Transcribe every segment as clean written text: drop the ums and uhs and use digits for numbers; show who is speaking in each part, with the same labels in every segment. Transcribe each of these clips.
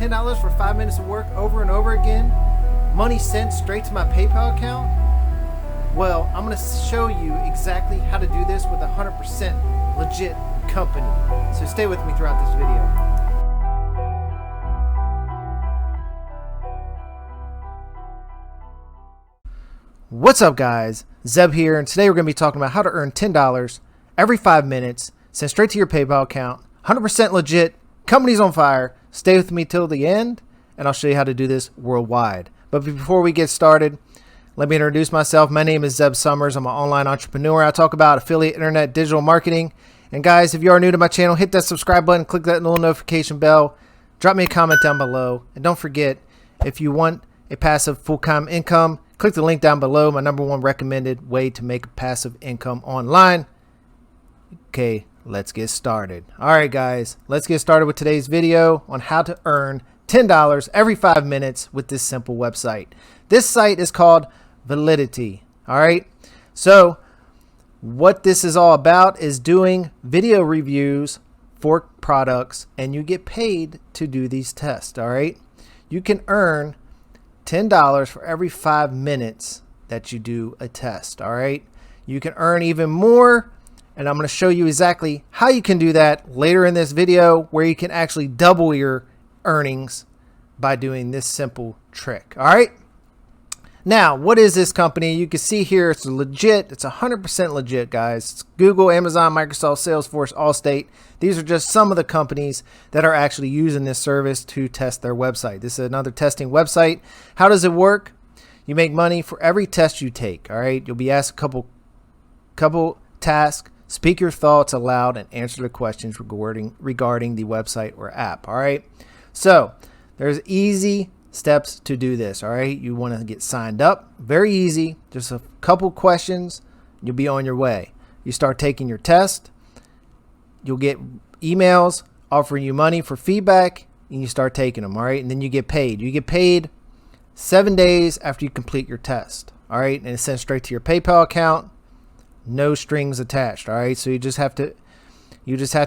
Speaker 1: $10 for 5 minutes of work over and over again, money sent straight to my PayPal account? Well, I'm going to show you exactly how to do this with a 100% legit company. So stay with me throughout this video. What's up, guys? Zeb here, and today we're going to be talking about how to earn $10 every 5 minutes sent straight to your PayPal account. 100% legit. Company's on fire. Stay with me till the end, and I'll show you how to do this worldwide. But before we get started, let me introduce myself. My name is Zeb Summers. I'm an online entrepreneur. I talk about affiliate, internet, digital marketing. And guys, if you are new to my channel, hit that subscribe button, click that little notification bell, drop me a comment down below. And don't forget, if you want a passive full-time income, click the link down below, my #1 recommended way to make passive income online. Okay, let's get started. All right, guys, let's get started with today's video on how to earn $10 every 5 minutes with this simple website. This site is called Validity. All right, so what this is all about is doing video reviews for products, and you get paid to do these tests. All right, you can earn $10 for every 5 minutes that you do a test. All right, you can earn even more, and I'm going to show you exactly how you can do that later in this video, where you can actually double your earnings by doing this simple trick. All right, now what is this company? You can see here it's legit. It's 100% legit, guys. It's Google, Amazon, Microsoft, Salesforce, Allstate. These are just some of the companies that are actually using this service to test their website. This is another testing website. How does it work? You make money for every test you take. All right, you'll be asked a couple tasks. Speak your thoughts aloud and answer the questions regarding the website or app. All right, so there's easy steps to do this. All right, you want to get signed up. Very easy. Just a couple questions. You'll be on your way. You start taking your test. You'll get emails offering you money for feedback, and you start taking them. All right, and then you get paid. You get paid 7 days after you complete your test. All right, and it's sent straight to your PayPal account. No strings attached. All right, so you just have to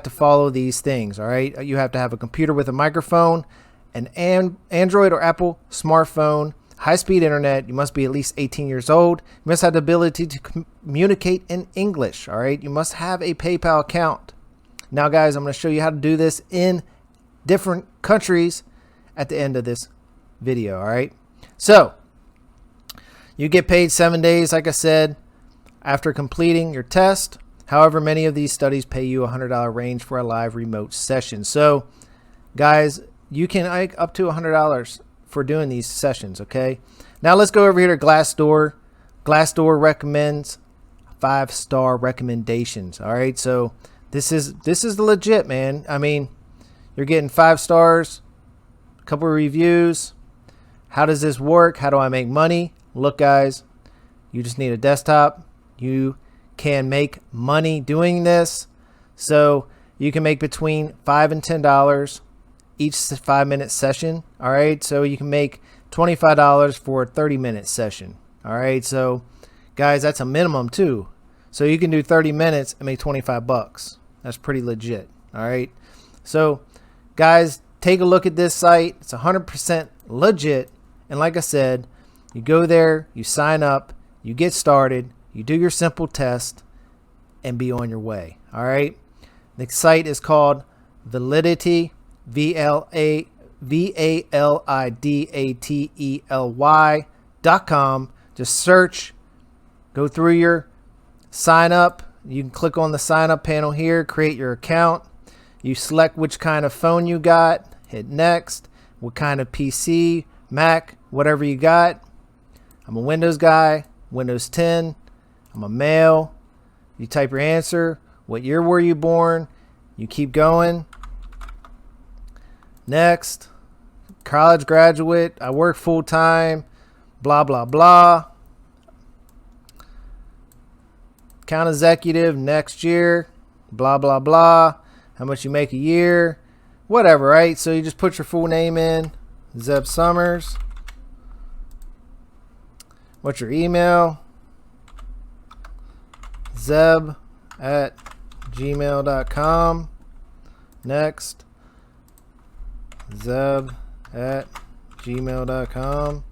Speaker 1: follow these things. All right, you have to have a computer with a microphone, an Android or Apple smartphone, high-speed internet. You must be at least 18 years old. You must have the ability to communicate in English. All right, you must have a PayPal account. Now, guys, I'm going to show you how to do this in different countries at the end of this video. All right, so you get paid 7 days, like I said, after completing your test. However, many of these studies pay you $100 range for a live remote session. So, guys, you can make up to $100 for doing these sessions. Okay, now let's go over here to Glassdoor. Glassdoor recommends 5-star recommendations. All right, so this is the legit, man. I mean, you're getting 5 stars, a couple of reviews. How does this work? How do I make money? Look, guys, you just need a desktop. You can make money doing this. So you can make between $5 and $10 each 5-minute session. All right, so you can make $25 for a 30-minute session. All right, so guys, that's a minimum too. So you can do 30 minutes and make 25 bucks. That's pretty legit. All right, so guys, take a look at this site. It's 100% legit, and like I said, you go there, you sign up, you get started, you do your simple test, and be on your way. All right, the site is called Validity, VALIDATELY.com. Just search, go through your sign up. You can click on the sign up panel here, create your account. You select which kind of phone you got, hit next, what kind of PC, Mac, whatever you got. I'm a Windows guy, Windows 10. I'm a male. You type your answer, what year were you born, you keep going. Next, college graduate, I work full-time, blah, blah, blah. Account executive, next year, blah, blah, blah. How much you make a year, whatever, right? So you just put your full name in, Zeb Summers. What's your email? Zeb@gmail.com. Next, Zeb at gmail.com.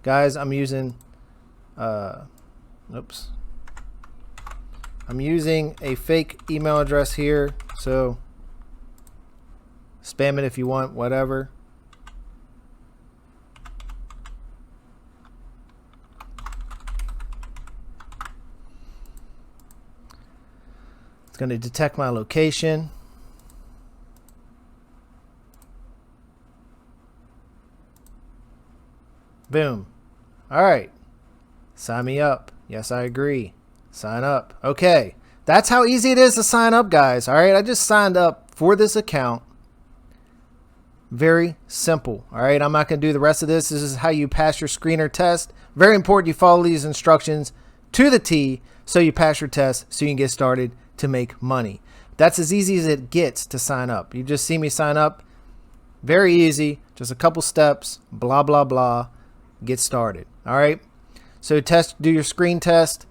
Speaker 1: Guys, I'm using I'm using a fake email address here, so spam it if you want, whatever. It's going to detect my location. Boom. All right. Sign me up. Yes, I agree. Sign up. Okay. That's how easy it is to sign up, guys. All right. I just signed up for this account. Very simple. All right. I'm not going to do the rest of this. This is how you pass your screener test. Very important you follow these instructions to the T so you pass your test so you can get started to make money. That's as easy as it gets to sign up. You just see me sign up. Very easy. Just a couple steps. Blah, blah, blah. Get started. All right. So do your screen test.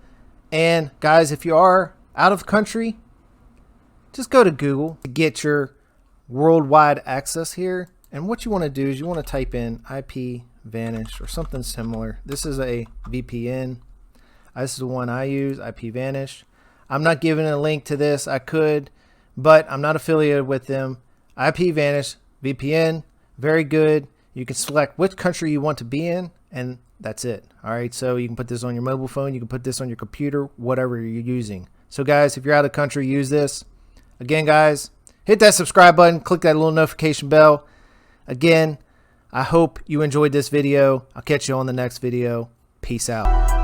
Speaker 1: And guys, if you are out of country, just go to Google to get your worldwide access here. And what you want to do is you want to type in IPVanish or something similar. This is a VPN. This is the one I use, IPVanish. I'm not giving a link to this. I could, but I'm not affiliated with them. IPVanish, VPN, very good. You can select which country you want to be in, and that's it. All right, so you can put this on your mobile phone. You can put this on your computer, whatever you're using. So guys, if you're out of country, use this. Again, guys, hit that subscribe button. Click that little notification bell. Again, I hope you enjoyed this video. I'll catch you on the next video. Peace out.